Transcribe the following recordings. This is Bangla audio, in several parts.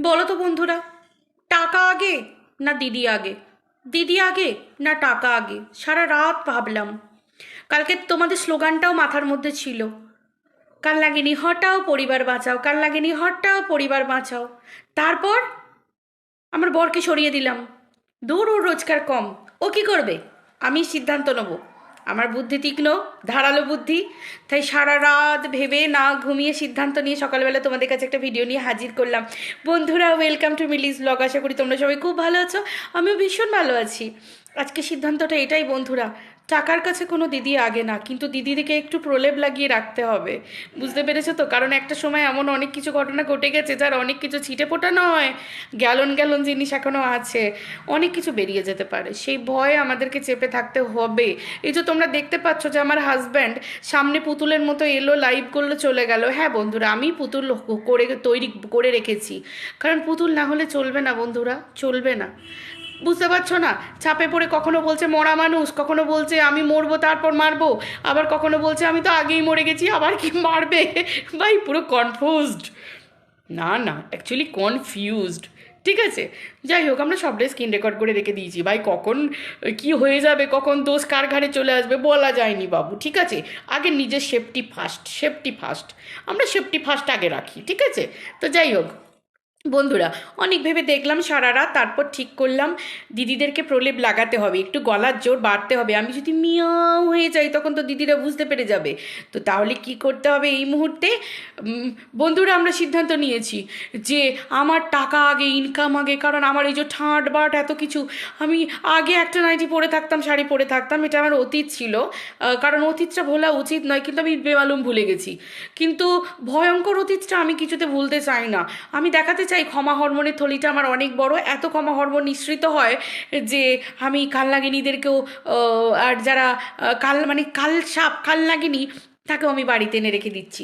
বলো তো বন্ধুরা, টাকা আগে না দিদি আগে? দিদি আগে না টাকা আগে? সারা রাত ভাবলাম। কালকে তোমাদের স্লোগানটাও মাথার মধ্যে ছিল, কাল লাগেনি হটাও পরিবার বাঁচাও, কাল লাগেনি হটাও পরিবার বাঁচাও। তারপর আমার বরকে সরিয়ে দিলাম। দূর, ওর রোজগার কম, ও কি করবে? আমি সিদ্ধান্ত নেব। আমার বুদ্ধি তীক্ষ্ণ, ধারালো বুদ্ধি। তাই সারা রাত ভেবে না ঘুমিয়ে সিদ্ধান্ত নিয়ে সকালবেলা তোমাদের কাছে একটা ভিডিও নিয়ে হাজির করলাম। বন্ধুরা, ওয়েলকাম টু মিলিস ব্লগ। আশা করি তোমরা সবাই খুব ভালো আছো, আমিও ভীষণ ভালো আছি। আজকে সিদ্ধান্তটা এটাই বন্ধুরা, টাকার কাছে কোনো দিদি আগে না, কিন্তু দিদিদিকে একটু প্রলেপ লাগিয়ে রাখতে হবে। বুঝতে পেরেছো তো? কারণ একটা সময় এমন অনেক কিছু ঘটনা ঘটে গেছে যার অনেক কিছু ছিটে ফোটা নয়, গ্যালন গ্যালন জিনিস এখনও আছে, অনেক কিছু বেরিয়ে যেতে পারে। সেই ভয়ে আমাদেরকে চেপে থাকতে হবে। এই যে তোমরা দেখতে পাচ্ছ যে আমার হাজব্যান্ড সামনে পুতুলের মতো এলো, লাইভ করলো, চলে গেল। হ্যাঁ বন্ধুরা, আমি পুতুল তৈরি করে রেখেছি, কারণ পুতুল না হলে চলবে না বন্ধুরা, চলবে না। বুঝতে পারছো না? চাপে পড়ে কখনো বলছে মরা মানুষ, কখনো বলছে আমি মরবো তারপর মারবো, আবার কখনো বলছে আমি তো আগেই মরে গেছি, আবার কি মারবে? ভাই পুরো কনফিউজড। না না, অ্যাকচুয়ালি কনফিউজড। ঠিক আছে, যাই হোক, আমরা সবটাই স্ক্রিন রেকর্ড করে রেখে দিয়েছি ভাই। কখন কি হয়ে যাবে, কখন দোষ কার ঘাড়ে চলে আসবে বলা যায়নি বাবু। ঠিক আছে, আগে নিজের সেফটি ফার্স্ট, সেফটি ফার্স্ট। আমরা সেফটি ফার্স্ট আগে রাখি, ঠিক আছে? তো যাই হোক বন্ধুরা, অনেক ভেবে দেখলাম সারা রাত, তারপর ঠিক করলাম দিদিদেরকে প্রলেপ লাগাতে হবে, একটু গলার জোর বাড়তে হবে। আমি যদি মিয়াও হয়ে যাই তখন তো দিদিরা বুঝতে পেরে যাবে। তো তাহলে কি করতে হবে এই মুহূর্তে? উম, বন্ধুরা, আমরা সিদ্ধান্ত নিয়েছি যে আমার টাকা আগে, ইনকাম আগে। কারণ আমার এই যে ঠাঁট বাট এত কিছু, আমি আগে একটা নাইটি পরে থাকতাম, শাড়ি পরে থাকতাম, এটা আমার অতীত ছিল। কারণ অতীতটা ভোলা উচিত নয়, কিন্তু আমি বেমালুম ভুলে গেছি। কিন্তু ভয়ঙ্কর অতীতটা আমি কিছুতে ভুলতে চাই না। আমি দেখাতে চাই ক্ষমা হরমোনের থলিটা আমার অনেক বড়, এত ক্ষমা হরমোন নিঃসৃত হয় যে আমি কালনাগিনীদেরকেও আর যারা কাল মানে কাল সাপ কালনাগিনী, তাকেও আমি বাড়িতে এনে রেখে দিচ্ছি।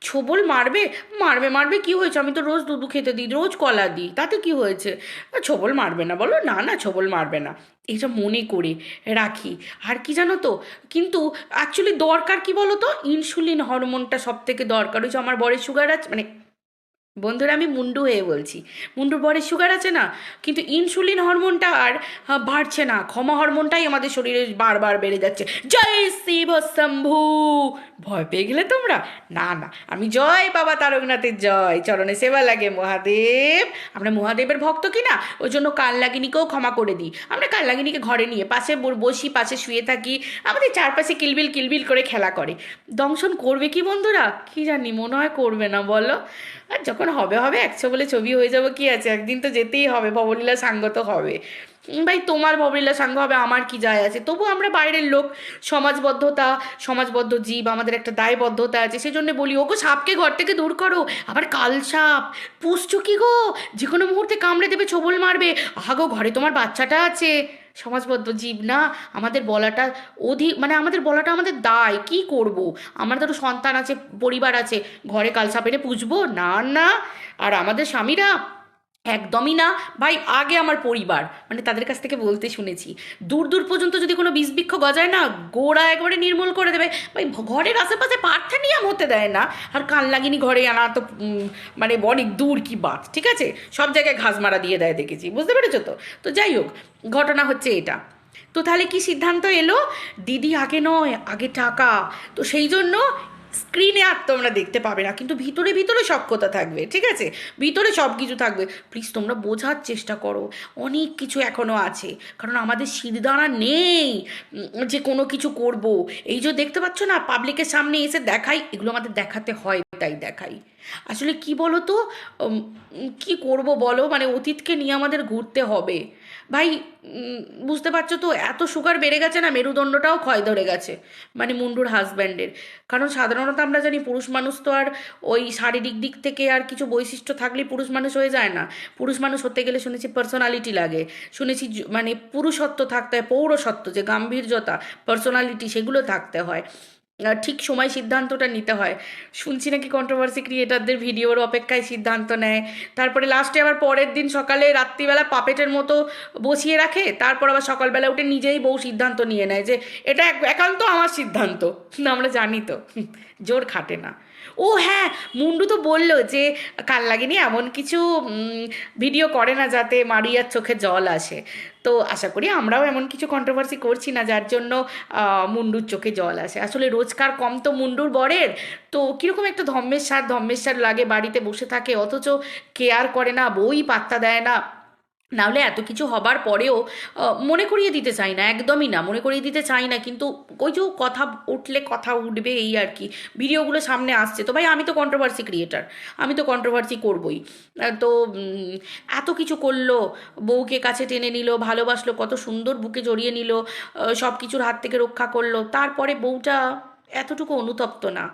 ছোবল মারবে, মারবে মারবে, কি হয়েছে? আমি তো রোজ দুধু খেতে দিই, রোজ কলা দিই, তাতে কি হয়েছে? ছোবল মারবে না বলো? না না, ছোবল মারবে না। এইসব মনে করে রাখি। আর কি জানো তো, কিন্তু অ্যাকচুয়ালি দরকার কি বলো তো, ইনসুলিন হরমোনটা সব থেকে দরকার। ওই যে আমার বরের সুগার আছে, মানে বন্ধুরা আমি মুন্ডু হয়ে বলছি, মুন্ডুর বরের সুগার আছে না, কিন্তু ইনসুলিন হরমোনটা আর বাড়ছে না, ক্ষমা হরমোনটাই আমাদের শরীরে বারবার বেড়ে যাচ্ছে। জয় শিব শম্ভু! ভয় পেয়ে গেলে তোমরা? না না, আমি জয় বাবা তারকনাথের জয়, চরণে সেবা লাগে মহাদেব। আমরা মহাদেবের ভক্ত কি না, ওই জন্য কালনাগিনীকেও ক্ষমা করে দিই। আমরা কালনাগিনীকে ঘরে নিয়ে পাশে বসি, পাশে শুয়ে থাকি, আমাদের চারপাশে কিলবিল কিলবিল করে খেলা করে। দংশন করবে কি বন্ধুরা? কি জানি, মনে হয় করবে না, বলো? আর যখন হবে হবে, 100 বলে ছবি হয়ে যাবো, কি আছে, একদিন তো যেতেই হবে, ভবলীলা সাঙ্গ তো হবে। ভাই তোমার ভবলীলা সাঙ্গ হবে, আমার কি যায় আছে? তবু আমরা বাইরের লোক, সমাজবদ্ধতা, সমাজবদ্ধ জীব, আমাদের একটা দায়বদ্ধতা আছে, সেজন্য বলি ওগো সাপকে ঘর থেকে দূর করো। আবার কাল সাপ পুষছো কি গো? যে কোনো মুহূর্তে কামড়ে দেবে, ছোবল মারবে। আহা গো, ঘরে তোমার বাচ্চাটা আছে। সমাজবদ্ধ জীব না, আমাদের বলাটা মানে আমাদের বলাটা আমাদের দায়। কি করব? আমাদেরও সন্তান আছে, পরিবার আছে, ঘরে কালসাপ এনে পুষবো? না না। আর আমাদের স্বামীরা একদমই না। ভাই আগে আমার পরিবার, মানে তাদের কাছ থেকে বলতে শুনেছি, দূর দূর পর্যন্ত যদি কোনো বিষবৃক্ষ গজায় না, গোড়া একবারে নির্মূল করে দেবে। ভাই ঘরের আশেপাশে পার্থেনিয়াম হতে দেয় না। আর কান লাগিনি ঘরে আনা তো মানে অনেক দূর কি বাত, ঠিক আছে? সব জায়গায় ঘাস মারা দিয়ে দেয় দেখেছি, বুঝতে পেরেছো তো? তো যাই হোক, ঘটনা হচ্ছে এটা। তো তাহলে কি সিদ্ধান্ত এলো? দিদি আগে নয়, আগে টাকা। তো সেই জন্য স্ক্রিনে আর তোমরা দেখতে পাবে না, কিন্তু ভিতরে ভিতরে সক্ষতা থাকবে, ঠিক আছে? ভিতরে সব কিছু থাকবে। প্লিজ তোমরা বোঝার চেষ্টা করো, অনেক কিছু এখনও আছে। কারণ আমাদের শিরদাঁড়া নেই যে কোনো কিছু করব। এই যে দেখতে পাচ্ছ না, পাবলিকের সামনে এসে দেখাই, এগুলো আমাদের দেখাতে হয়, তাই দেখাই। আসলে কি বলো তো, কি করব বলো, মানে অতীতকে নিয়ে আমাদের ঘুরতে হবে ভাই। বুঝতে পারছো তো, এত সুগার বেড়ে গেছে না, মেরুদণ্ডটাও ক্ষয় ধরে গেছে, মানে মুন্ডুর হাজব্যান্ডের। কারণ সাধারণত আমরা জানি পুরুষ মানুষ তো আর ওই শারীরিক দিক থেকে আর কিছু বৈশিষ্ট্য থাকলেই পুরুষ মানুষ হয়ে যায় না। পুরুষ মানুষ হতে গেলে শুনেছি পার্সোনালিটি লাগে, শুনেছি মানে পুরুষত্ব থাকতে হয়, পৌরসত্ব, যে গাম্ভীর্যতা, পার্সোনালিটি, সেগুলো থাকতে হয়। ঠিক সময় সিদ্ধান্তটা নিতে হয়। শুনছি নাকি কন্ট্রোভার্সি ক্রিয়েটারদের ভিডিওর অপেক্ষায় সিদ্ধান্ত নেয়, তারপরে লাস্টে আবার পরের দিন সকালে রাত্রিবেলা পাপেটের মতো বসিয়ে রাখে, তারপর আবার সকালবেলা উঠে নিজেই বউ সিদ্ধান্ত নিয়ে নেয় যে এটা একান্ত আমার সিদ্ধান্ত। না, আমরা জানি তো জোর খাটে না। ও হ্যাঁ, মুন্ডু তো বললো যে কাল লাগেনি এমন কিছু ভিডিও করে না যাতে মারিয়ার চোখে জল আসে। তো আশা করি আমরাও এমন কিছু কন্ট্রোভার্সি করছি না যার জন্য মুন্ডুর চোখে জল আসে। আসলে রোজগার কম তো মুন্ডুর বরের, তো কীরকম একটা ধম্মের সার লাগে, বাড়িতে বসে থাকে অথচ কেয়ার করে না, বউই পাত্তা দেয় না। নাহলে এত কিছু হবার পরেও মনে করিয়ে দিতে চাই না, একদমই না, মনে করিয়ে দিতে চাই না, কিন্তু ওই যে কথা উঠলে কথা উঠবে এই আর কি, ভিডিওগুলো সামনে আসছে তো ভাই, আমি তো কন্ট্রোভার্সি ক্রিয়েটার, আমি তো কন্ট্রোভার্সি করবই। তো এত কিছু করলো, বউকে কাছে টেনে নিল, ভালোবাসলো, কত সুন্দর বুকে জড়িয়ে নিল, সব কিছুর হাত থেকে রক্ষা করলো, তারপরে বউটা এতটুকু অনুতপ্ত না,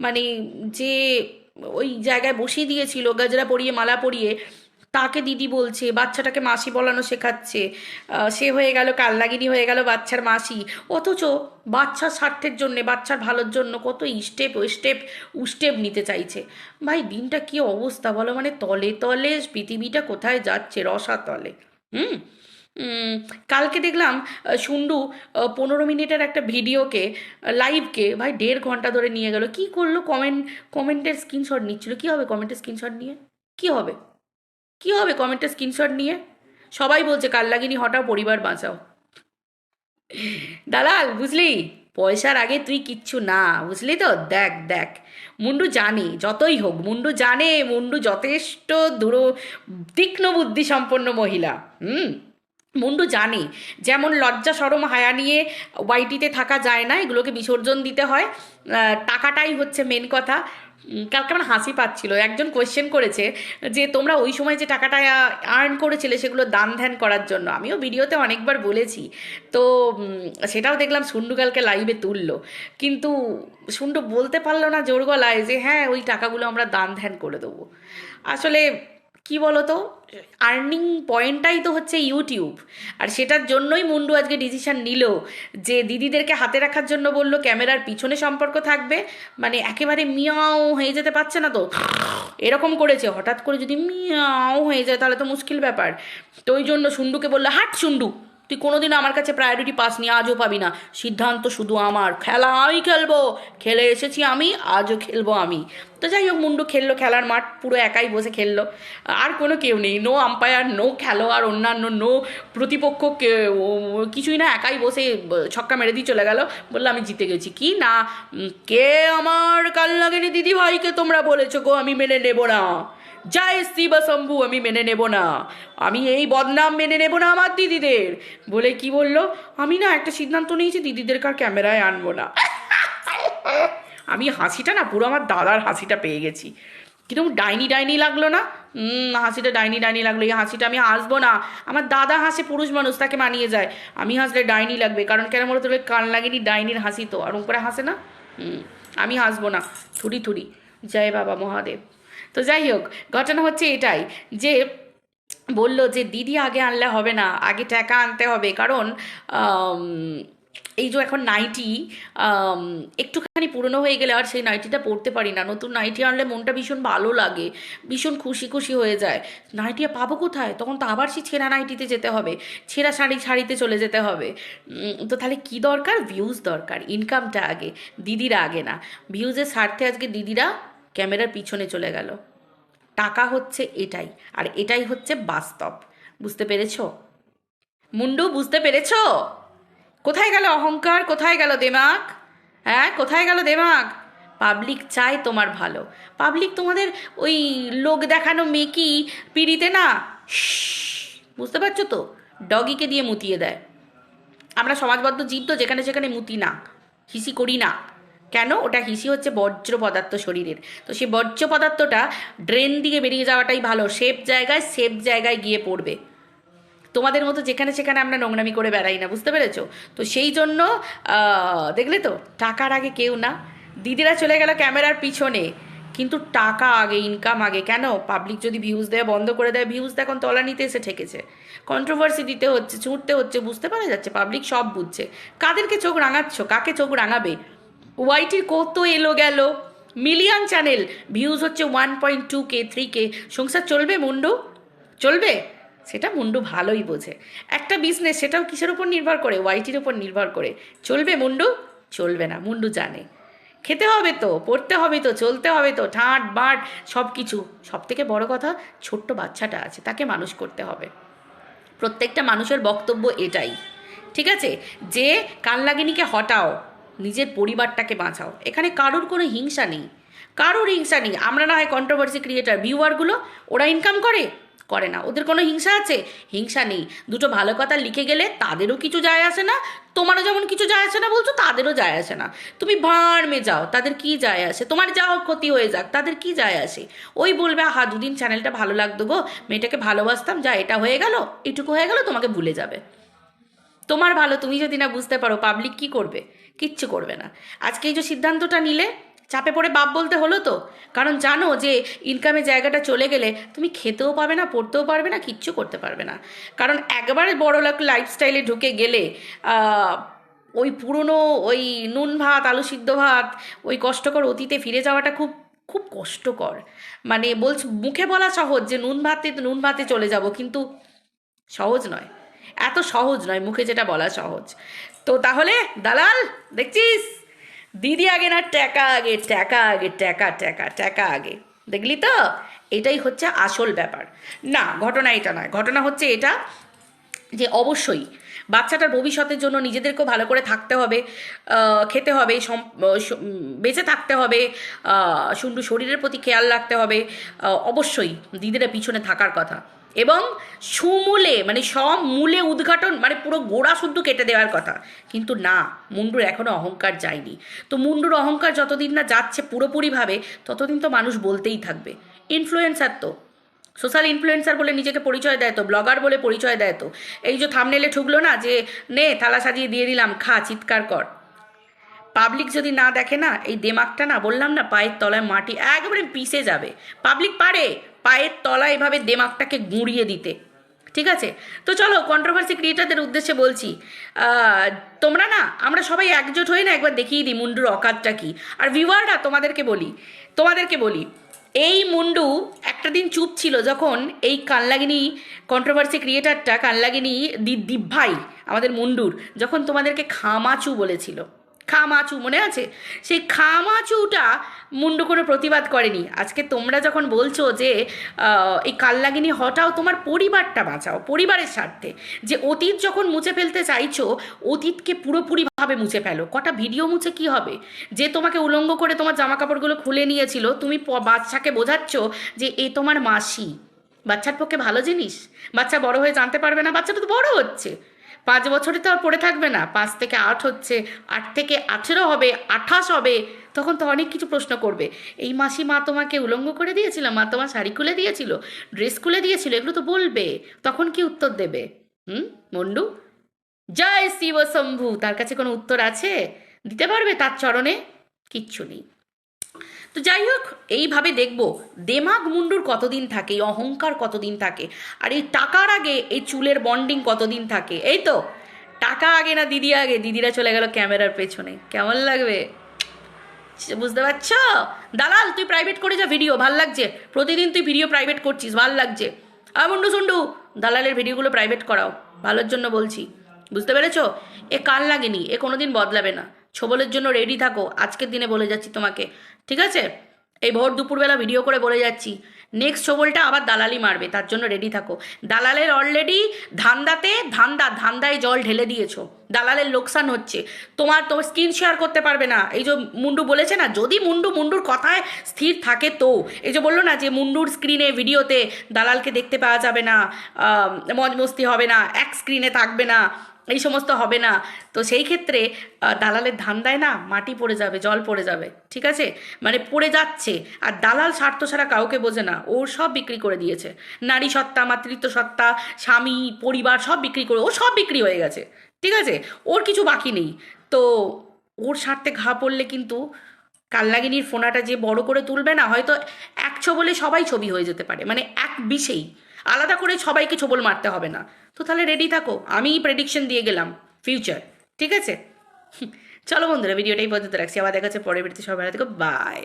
মানে যে ওই জায়গায় বসিয়ে দিয়েছিল গাজরা পরিয়ে মালা পরিয়ে, তাকে দিদি বলছে, বাচ্চাটাকে মাসি বলানো শেখাচ্ছে, সে হয়ে গেল কালনাগিনী, হয়ে গেল বাচ্চার মাসি, অথচ বাচ্চার স্বার্থের জন্যে, বাচ্চার ভালোর জন্য কত স্টেপ ও স্টেপ স্টেপ নিতে চাইছে। ভাই দিনটা কি অবস্থা বলো, মানে তলে তলে পৃথিবীটা কোথায় যাচ্ছে, রসাতলে। হুম। কালকে দেখলাম সুন্ডু 15 মিনিটের একটা ভিডিওকে, লাইভকে ভাই 1.5 ঘন্টা ধরে নিয়ে গেল, কি করলো, কমেন্টের স্ক্রিনশট নিচ্ছিল, কি হবে কমেন্টের স্ক্রিনশট নিয়ে, কি হবে, কি হবে কমেন্টের স্ক্রিনশট নিয়ে? সবাই বলছে কালনাগিনী হটাও, পরিবার বাঁচাও। দালাল বুঝলি, পয়সার আগে তুই কিচ্ছু না, বুঝলি তো? দেখ দেখ, মুন্ডু জানে, যতই হোক মুন্ডু জানে, মুন্ডু যথেষ্ট তীক্ষ্ণ বুদ্ধি সম্পন্ন মহিলা। হুম। মুন্ডু জানে, যেমন লজ্জা শরম হায়া নিয়ে ওয়াইটিতে থাকা যায় না, এগুলোকে বিসর্জন দিতে হয়, টাকাটাই হচ্ছে মেন কথা। কালকে আমার হাসি পাচ্ছিল, একজন কোয়েশ্চেন করেছে যে তোমরা ওই সময় যে টাকাটা আর্ন করেছিলে সেগুলো দান ধ্যান করার জন্য, আমিও ভিডিওতে অনেকবার বলেছি। তো সেটাও দেখলাম সুন্ডু কালকে লাইভে তুললো, কিন্তু সুন্ডু বলতে পারলো না জোর গলায় যে হ্যাঁ ওই টাকাগুলো আমরা দান ধ্যান করে দেবো। আসলে কি বলতো, আর্নিং পয়েন্টটাই তো হচ্ছে ইউটিউব, আর সেটার জন্যই মুন্ডু আজকে ডিসিশন নিল যে দিদিদেরকে হাতে রাখার জন্য বলল ক্যামেরার পিছনে সম্পর্ক থাকবে, মানে একেবারে মিয়াও হয়ে যেতে পারছে না তো, এরকম করেছে, হঠাৎ করে যদি মিয়াও হয়ে যায় তাহলে তো মুশকিল ব্যাপার। তো ওই জন্য সুন্ডুকে বললো, হাট সুন্ডু, তুই কোনোদিনও আমার কাছে প্রায়োরিটি পাসনি, আজও পাবি না, সিদ্ধান্ত শুধু আমার, খেলা আমি খেলবো, খেলে এসেছি আমি, আজও খেলবো আমি। তো যাই হোক, মুন্ডু খেললো, খেলার মাঠ পুরো একাই বসে খেললো, আর কোনো কেউ নেই, নো আম্পায়ার, নো খেলোয়াড় অন্যান্য, নো প্রতিপক্ষ, কিছুই না, একাই বসে ছক্কা মেরে দিয়ে চলে গেল, বললো আমি জিতে গেছি। কি না, কে আমার কালনাগিনী দিদি ভাইকে তোমরা বলেছো গো আমি মেনে নেব না, জয় শিব শম্ভু, আমি মেনে নেব না, আমি এই বদনাম মেনে নেব না আমার দিদিদের, বলে কি বললো, আমি না একটা সিদ্ধান্ত নিয়েছি দিদিদেরকে আর ক্যামেরায় আনবো না। আমি হাসিটা না পুরো আমার দাদার হাসিটা পেয়ে গেছি, কিরকম ডাইনি ডাইনি লাগলো না? হাসিটা ডাইনি ডাইনি লাগলো, এই হাসিটা আমি হাসবো না, আমার দাদা হাসে, পুরুষ মানুষ, তাকে মানিয়ে যায়, আমি হাসলে ডাইনি লাগবে, কারণ কেন বলো তোর কান লাগেনি, ডাইনির হাসি তো আর উপরে হাসে না। আমি হাসবো না, থুড়ি থুড়ি, জয় বাবা মহাদেব। তো যাই হোক, ঘটনা হচ্ছে এটাই যে বলল যে দিদি আগে আনলে হবে না, আগে টাকা আনতে হবে, কারণ আম, এই যে এখন নাইটি একটুখানি পুরনো হয়ে গেলে আর সেই নাইটিটা পরতে পারি না, নতুন নাইটি আনলে মনটা ভীষণ ভালো লাগে, ভীষণ খুশি খুশি হয়ে যায়। নাইটি পাবো কোথায়, তখন তো আবার সেই ছেঁড়া নাইটিতে যেতে হবে, ছেঁড়া শাড়িতে চলে যেতে হবে। তো তাহলে কি দরকার, ভিউজ দরকার, ইনকামটা আগে, দিদিরা আগে না, ভিউজের স্বার্থে আজকে দিদিরা ক্যামেরার পিছনে চলে গেল। টাকা হচ্ছে এটাই, আর এটাই হচ্ছে বাস্তব, বুঝতে পেরেছো মুন্ডু, বুঝতে পেরেছো? কোথায় গেল অহংকার, কোথায় গেল দেমাগ, হ্যাঁ কোথায় গেল দেমাগ? পাবলিক চায় তোমার ভালো, পাবলিক তোমাদের ওই লোক দেখানো মেকি পিড়িতে না, বুঝতে পারছো তো, ডগিকে দিয়ে মুতিয়ে দেয়। আমরা সমাজবদ্ধ জীব তো, যেখানে সেখানে মুতি না, হিসি করি না, কেন, ওটা হিসি হচ্ছে বর্জ্য পদার্থ শরীরের, তো সেই বর্জ্য পদার্থটা ড্রেন দিয়ে বেরিয়ে যাওয়াটাই ভালো, সেফ জায়গায় গিয়ে পড়বে। তোমাদের মতো যেখানে সেখানে আমরা নোংরামি করে বেড়াই না, বুঝতে পেরেছো? তো সেই জন্য দেখলে তো, টাকার আগে কেউ না, দিদিরা চলে গেল ক্যামেরার পিছনে, কিন্তু টাকা আগে, ইনকাম আগে। কেন, পাবলিক যদি ভিউজ দেওয়া বন্ধ করে দেয়, ভিউজ এখন তলানিতে এসে ঠেকেছে, কন্ট্রোভার্সি দিতে হচ্ছে, ছুটতে হচ্ছে, বুঝতে পারা যাচ্ছে, পাবলিক সব বুঝছে। কাদেরকে চোখ রাঙাচ্ছ, কাকে চোখ রাঙাবে? ওয়াইটির কত এলো গেল, মিলিয়ন চ্যানেল, ভিউজ হচ্ছে 1.2K 3K, সংসার চলবে মুন্ডু, চলবে? সেটা মুন্ডু ভালোই বোঝে, একটা বিজনেস, সেটাও কিসের উপর নির্ভর করে, ওয়াইটির উপর নির্ভর করে, চলবে মুন্ডু? চলবে না, মুন্ডু জানে। খেতে হবে তো, পড়তে হবে তো, চলতে হবে তো, ঠাঁট বাট সব কিছু। সব থেকে বড় কথা, ছোট্ট বাচ্চাটা আছে, তাকে মানুষ করতে হবে। প্রত্যেকটা মানুষের বক্তব্য এটাই, ঠিক আছে, যে কালনাগিনীকে হটাও, নিজের পরিবারটাকে বাঁচাও। এখানে কারোর কোনো হিংসা নেই, কারোর হিংসা নেই। আমরা না হয় কন্ট্রোভার্সি ক্রিয়েটার, ভিউয়ারগুলো ওরা ইনকাম করে, করে না, ওদের কোনো হিংসা আছে? হিংসা নেই। দুটো ভালো কথা লিখে গেলে তাদেরও কিছু যায় আসে না, তোমারও যেমন কিছু যায় আসে না বলছো, তাদেরও যায় আসে না। তুমি ভাঁড় মে যাও, তাদের কি যায় আসে? তোমার যাও ক্ষতি হয়ে যাক, তাদের কি যায় আসে? ওই বলবে, আহা দুদিন চ্যানেলটা ভালো লাগতো গো, মেয়েটাকে ভালোবাসতাম, যা এটা হয়ে গেল, এটুকু হয়ে গেল, তোমাকে ভুলে যাবে। তোমার ভালো তুমি যদি না বুঝতে পারো, পাবলিক কি করবে? কিচ্ছু করবে না। আজকে এই যে সিদ্ধান্তটা নিলে, চাপে পড়ে বাপ বলতে হলো তো, কারণ জানো যে ইনকামের জায়গাটা চলে গেলে তুমি খেতেও পাবে না, পড়তেও পারবে না, কিচ্ছু করতে পারবে না। কারণ একবার বড় লোক লাইফস্টাইলে ঢুকে গেলে ওই পুরনো ওই নুন ভাত, আলু সিদ্ধ ভাত, ওই কষ্টকর অতীতে ফিরে যাওয়াটা খুব খুব কষ্টকর। মানে বলছি, মুখে বলা সহজ যে নুন ভাতে চলে যাব, কিন্তু সহজ নয়, এত সহজ নয়, মুখে যেটা বলা সহজ। তো তাহলে দালাল, দেখছিস, দিদি আগে না টাকা আগে, টাকা আগে, টাকা টাকা টাকা আগে, দেখলি তো? এটাই হচ্ছে আসল ব্যাপার। না, ঘটনা এটা নয়, ঘটনা হচ্ছে এটা যে অবশ্যই বাচ্চাটার ভবিষ্যতের জন্য নিজেদেরকেও ভালো করে থাকতে হবে, খেতে হবে, বেঁচে থাকতে হবে, সুন্দর শরীরের প্রতি খেয়াল রাখতে হবে। অবশ্যই দিদিরা পিছনে থাকার কথা, এবং সমূলে মানে সব মূলে উদ্ঘাটন, মানে পুরো গোড়া শুদ্ধ কেটে দেওয়ার কথা। কিন্তু না, মুন্ডুর এখনও অহংকার যায়নি। তো মুন্ডুর অহংকার যতদিন না যাচ্ছে পুরোপুরিভাবে, ততদিন তো মানুষ বলতেই থাকবে। ইনফ্লুয়েন্সার তো, সোশ্যাল ইনফ্লুয়েন্সার বলে নিজেকে পরিচয় দেয় তো, ব্লগার বলে পরিচয় দেয় তো। এই যে থামনেলে ঠুকলো না যে নে থালা সাজিয়ে দিয়ে দিলাম, খা, চিৎকার কর। পাবলিক যদি না দেখে না, এই দেমাগটা না, বললাম না, পায়ের তলায় মাটি একবারে পিষে যাবে। পাবলিক পারে পায়ের তলায় এভাবে দেমাগটাকে গুঁড়িয়ে দিতে, ঠিক আছে? তো চলো, কন্ট্রোভার্সি ক্রিয়েটারদের উদ্দেশ্যে বলছি, তোমরা না, আমরা সবাই একজোট হয়ে না একবার দেখিয়ে দিই মুন্ডুর অকাতটা কি। আর ভিউয়াররা, তোমাদেরকে বলি, এই মুন্ডু একটা দিন চুপ ছিল যখন এই কালনাগিনী কন্ট্রোভার্সি ক্রিয়েটারটা, কালনাগিনী দীপ ভাই আমাদের মুন্ডুর, যখন তোমাদেরকে খামাচু বলেছিল, খামাচু মনে আছে? সেই খামাচুটা মুন্ডু কোনো প্রতিবাদ করেনি। আজকে তোমরা যখন বলছো যে এই কালনাগিনী হটাও, তোমার পরিবারটা বাঁচাও, পরিবারের স্বার্থে, যে অতীত যখন মুছে ফেলতে চাইছো, অতীতকে পুরোপুরিভাবে মুছে ফেলো। কটা ভিডিও মুছে কি হবে? যে তোমাকে উলঙ্গ করে তোমার জামা কাপড়গুলো খুলে নিয়েছিল, তুমি বাচ্চাকে বোঝাচ্ছ যে এ তোমার মাসি। বাচ্চার পক্ষে ভালো জিনিস? বাচ্চা বড় হয়ে জানতে পারবে না? বাচ্চাটা তো বড় হচ্ছে, 5 বছরে তো আর পড়ে থাকবে না, 5 থেকে 8 হচ্ছে, 8 থেকে 18 হবে, 28 হবে, তখন তো অনেক কিছু প্রশ্ন করবে। এই মাসি, মা তোমাকে উলঙ্গ করে দিয়েছিল, মা তোমার শাড়ি খুলে দিয়েছিল, ড্রেস খুলে দিয়েছিল, এগুলো তো বলবে। তখন কি উত্তর দেবে? মন্ডু, জয় শিব শম্ভু, তার কাছে কোনো উত্তর আছে? দিতে পারবে তার চরণে? কিচ্ছু নেই। তো যাই হোক, এইভাবে দেখবো দেমাগ মুন্ডুর কতদিন থাকে, এই অহংকার কতদিন থাকে, আর এই টাকার আগে এই চুলের বন্ডিং কতদিন থাকে। এই তো, টাকা আগে না দিদি আগে, দিদিরা চলে গেল ক্যামেরার পেছনে। কেমন লাগবে? বুঝতে পারছ? দালাল, তুই প্রাইভেট করে যা ভিডিও, ভাল লাগছে, প্রতিদিন তুই ভিডিও প্রাইভেট করছিস, ভাল লাগছে। আর মুন্ডু সুন্ডু, দালালের ভিডিওগুলো প্রাইভেট করাও, ভালোর জন্য বলছি, বুঝতে পেরেছ? এ কাল লাগেনি, এ কোনোদিন বদলাবে না। ছোবলের জন্য রেডি থাকো, আজকের দিনে বলে যাচ্ছি তোমাকে, ঠিক আছে? এই ভোর দুপুরবেলা ভিডিও করে বলে যাচ্ছি, নেক্সট ছোবলটা আবার দালালি মারবে, তার জন্য রেডি থাকো। দালালের অলরেডি ধান্দায় জল ঢেলে দিয়েছো, দালালের লোকসান হচ্ছে। তোমার স্ক্রিন শেয়ার করতে পারবে না। এই যে মুন্ডু বলেছে না, যদি মুন্ডুর কথায় স্থির থাকে, তো এই যে বললো না যে মুন্ডুর স্ক্রিনে ভিডিওতে দালালকে দেখতে পাওয়া যাবে না, মজ মস্তি হবে না, এক স্ক্রিনে থাকবে না, এই সমস্ত হবে না, তো সেই ক্ষেত্রে দালালের ধান্দায় না মাটি পড়ে যাবে, জল পড়ে যাবে, ঠিক আছে? মানে পড়ে যাচ্ছে। আর দালাল স্বার্থ ছাড়া কাউকে বোঝে না, ওর সব বিক্রি করে দিয়েছে, নারী সত্তা, মাতৃত্ব সত্তা, স্বামী, পরিবার সব বিক্রি করে, ও সব বিক্রি হয়ে গেছে, ঠিক আছে? ওর কিছু বাকি নেই। তো ওর স্বার্থে ঘা পড়লে কিন্তু কালনাগিনীর ফোনাটা যে বড় করে তুলবে না, হয়তো এক ছোবলে সবাই ছবি হয়ে যেতে পারে, মানে এক বিষেই আলাদা করে সবাইকে ছোবল মারতে হবে না। তো তাহলে রেডি থাকো, আমি প্রেডিকশন দিয়ে গেলাম ফিউচার, ঠিক আছে? চলো বন্ধুরা, ভিডিওটাই পর্যন্ত রাখছি, আবার দেখা হচ্ছে পরের ভিডিওতে। সবাই ভালো থেকো, বাই।